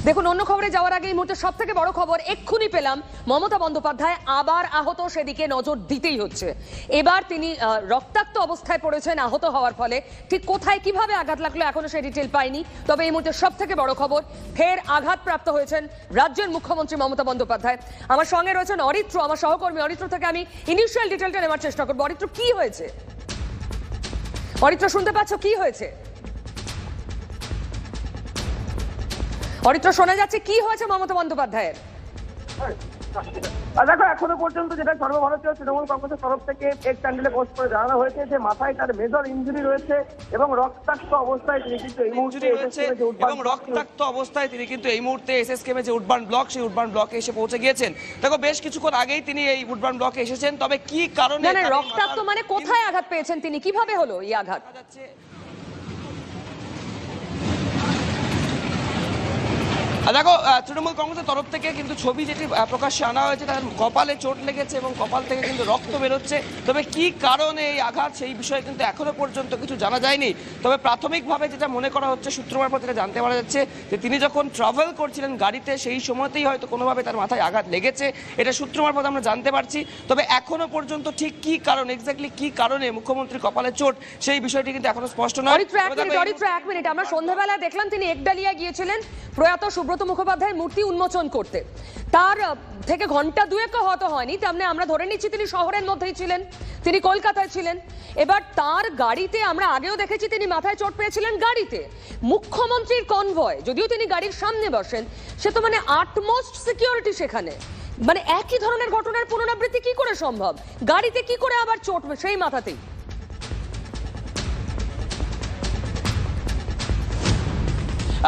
দেখুন, অন্য খবরে যাওয়ার আগে এই মুহূর্তে সব থেকে বড় খবর এক্ষুনি পেলাম, মমতা বন্দ্যোপাধ্যায় আবার আহত, সেদিকে নজর দিতেই হচ্ছে। এবার তিনি রক্তাক্ত অবস্থায় পড়েছেন আহত হওয়ার ফলে। ঠিক কোথায় কিভাবে আঘাত লাগলো এখনো সেই ডিটেল পাইনি, তবে এই মুহূর্তে সব থেকে বড় খবর ফের আঘাতপ্রাপ্ত হয়েছেন রাজ্যের মুখ্যমন্ত্রী মমতা বন্দ্যোপাধ্যায়। আমার সঙ্গে রয়েছেন অরিত্র, আমার সহকর্মী। অরিত্র থেকে আমি ইনিশিয়াল ডিটেলটা নেওয়ার চেষ্টা করবো। অরিত্র, কি হয়েছে? অরিত্র, শুনতে পাচ্ছ? কি হয়েছে অরিত্র? শোনা যাচ্ছে, কি হয়েছে মমতা বন্দ্যোপাধ্যায়ের? দেখো, এখনো পর্যন্ত যেটা সর্বভারতীয় তৃণমূল কংগ্রেসের তরফ থেকে এক চ্যানেলে পোস্ট করে জানানো হয়েছে যে মাথায় তার মেজর ইনজুরি রয়েছে এবং রক্তাক্ত অবস্থায় তিনি কিন্তু এই মুহূর্তে এসএসকেএম যে উডবার্ন ব্লক, সেই উডবার্ন ব্লকে এসে পৌঁছে গিয়েছেন। দেখো, বেশ কিছুক্ষণ আগেই তিনি এই উডবার্ন ব্লকে এসেছেন, তবে কি কারণে রক্তাক্ত মানে কোথায় আঘাত পেয়েছেন তিনি, কিভাবে হলো এই আঘাত? দেখো, তৃণমূল কংগ্রেসের তরফ থেকে কিন্তু ছবি যেটি প্রকাশ্যে আনা হয়েছে, তার কপালে চোট লেগেছে এবং কপাল থেকে কিন্তু রক্ত বেরোচ্ছে। তবে কি কারণে এই আঘাত, সেই বিষয়ে কিন্তু এখনো পর্যন্ত কিছু জানা যায়নি। তবে প্রাথমিকভাবে যেটা মনে করা হচ্ছে, সূত্র মারফত যেটা জানতে পারা যাচ্ছে, যে তিনি যখন ট্রাভেল করছিলেন গাড়িতে, সেই সময়তেই হয়তো কোনোভাবে তার মাথায় আঘাত লেগেছে। এটা সূত্র মারফত আমরা জানতে পারছি। তবে এখনো পর্যন্ত ঠিক কি কারণ, এক্স্যাক্টলি কি কারণে মুখ্যমন্ত্রীর কপালে চোট, সেই বিষয়টি কিন্তু এখনো স্পষ্ট নয়। অরিত্র, এক মিনিট। আমরা সন্ধ্যাবেলায় দেখলাম তিনি একডালিয়া গিয়েছিলেন প্রয়াত সুব্রত মুখোপাধ্যায়ের মূর্তি উন্মোচন করতে। তার থেকে ঘন্টা দুয়েক হয়তো হয়নি, তেমনি আমরা ধরে নিচ্ছি তিনি শহরের মধ্যেই ছিলেন, তিনি কলকাতায় ছিলেন। এবার তার গাড়িতে আমরা আগেও দেখেছি তিনি মাথায় চোট পেয়েছিলেন গাড়িতে। মুখ্যমন্ত্রীর কনভয়, যদিও তিনি গাড়ির সামনে বসেন, সে তো মানে আটমোস্ট সিকিউরিটি সেখানে। মানে একই ধরনের ঘটনার পুনরাবৃত্তি কি করে সম্ভব? গাড়িতে কি করে আবার চোট সেই মাথাতেই?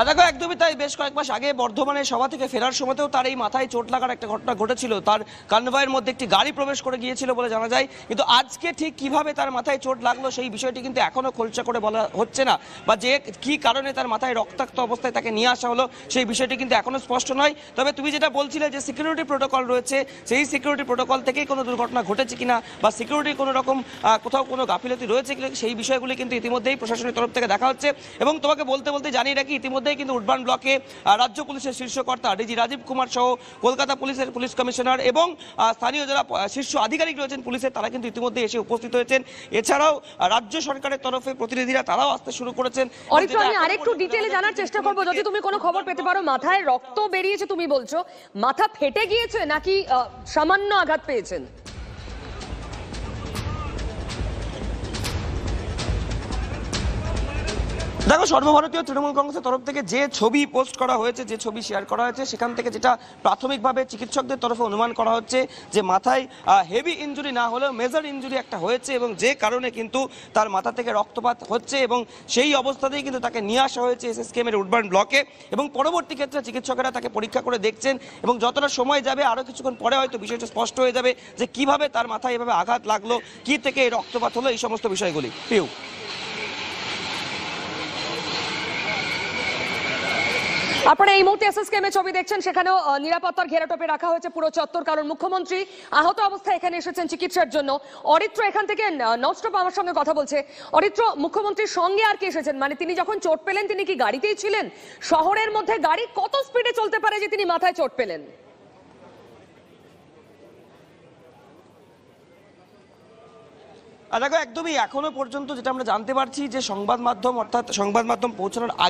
দেখো, একদমই তাই। বেশ কয়েক মাস আগে বর্ধমানের সভা থেকে ফেরার সময়তেও তার এই মাথায় চোট লাগার একটা ঘটনা ঘটেছিল। তার কনভয়ের মধ্যে একটি গাড়ি প্রবেশ করে গিয়েছিল বলে জানা যায়। কিন্তু আজকে ঠিক কিভাবে তার মাথায় চোট লাগলো, সেই বিষয়টি কিন্তু এখনো খোলসা করে বলা হচ্ছে না, বা যে কি কারণে তার মাথায় রক্তাক্ত অবস্থায় তাকে নিয়ে আসা হলো, সেই বিষয়টি কিন্তু এখনো স্পষ্ট নয়। তবে তুমি যেটা বলছিলে যে সিকিউরিটি প্রোটোকল রয়েছে, সেই সিকিউরিটি প্রোটোকল থেকেই কোনো দুর্ঘটনা ঘটেছে কিনা, বা সিকিউরিটি কোনো রকম কোথাও কোনো গাফিলতি রয়েছে কিনা, সেই বিষয়গুলি কিন্তু ইতিমধ্যেই প্রশাসনের তরফ থেকে দেখা হচ্ছে। এবং তোমাকে বলতে বলতে জানিয়ে রাখি, ইতিমধ্যেই কিন্তু উডবার্ন ব্লকে রাজ্য পুলিশের শীর্ষকর্তা ডিজি রাজীব কুমার সহ কলকাতা পুলিশের পুলিশ কমিশনার এবং স্থানীয় যারা শীর্ষ আধিকারিক রয়েছেন পুলিশের, তারা কিন্তু ইতিমধ্যে এসে উপস্থিত হয়েছেন। এছাড়াও রাজ্য সরকারের তরফে প্রতিনিধিরা তারাও আসতে শুরু করেছেন। অরিত্র, আমি আরেকটু ডিটেইলে জানার চেষ্টা করব, যদি তুমি কোনো খবর পেতে পারো। মাথায় রক্ত বেরিয়েছে তুমি বলছো, মাথা ফেটে গিয়েছে নাকি সামান্য আঘাত পেয়েছেন? দেখো, সর্বভারতীয় তৃণমূল কংগ্রেসের তরফ থেকে যে ছবি পোস্ট করা হয়েছে, যে ছবি শেয়ার করা হয়েছে, সেখান থেকে যেটা প্রাথমিকভাবে চিকিৎসকদের তরফে অনুমান করা হচ্ছে যে মাথায় হেভি ইনজুরি না হলেও মেজর ইনজুরি একটা হয়েছে, এবং যে কারণে কিন্তু তার মাথা থেকে রক্তপাত হচ্ছে, এবং সেই অবস্থাতেই কিন্তু তাকে নিয়ে আসা হয়েছে এসএসকেএম এর উডবার্ন ব্লকে। এবং পরবর্তী ক্ষেত্রে চিকিৎসকেরা তাকে পরীক্ষা করে দেখছেন, এবং যতটা সময় যাবে, আরও কিছুক্ষণ পরে হয়তো বিষয়টা স্পষ্ট হয়ে যাবে যে কিভাবে তার মাথায় এভাবে আঘাত লাগলো, কি থেকে এই রক্তপাত হলো, এই সমস্ত বিষয়গুলি। পিউ, আপনারা এই মুহূর্তে এসএসকেএম এর ছবি দেখছেন, সেখানেও নিরাপত্তার ঘেরাটোপে রাখা হয়েছে পুরো চত্বর, কারণ মুখ্যমন্ত্রী আহত অবস্থায় এখানে এসেছেন চিকিৎসার জন্য। অরিত্র এখান থেকে ননস্টপ আমার সঙ্গে কথা বলছে। অরিত্র, মুখ্যমন্ত্রীর সঙ্গে আর কে এসেছেন? মানে তিনি যখন চোট পেলেন তিনি কি গাড়িতেই ছিলেন? শহরের মধ্যে গাড়ি কত স্পিডে চলতে পারে যে তিনি মাথায় চোট পেলেন? দেখো, একদমই এখনো পর্যন্ত যেটা আমরা জানতে পারছি, যে সংবাদ মাধ্যম, অর্থাৎ সংবাদ মাধ্যম পৌঁছানোর আগে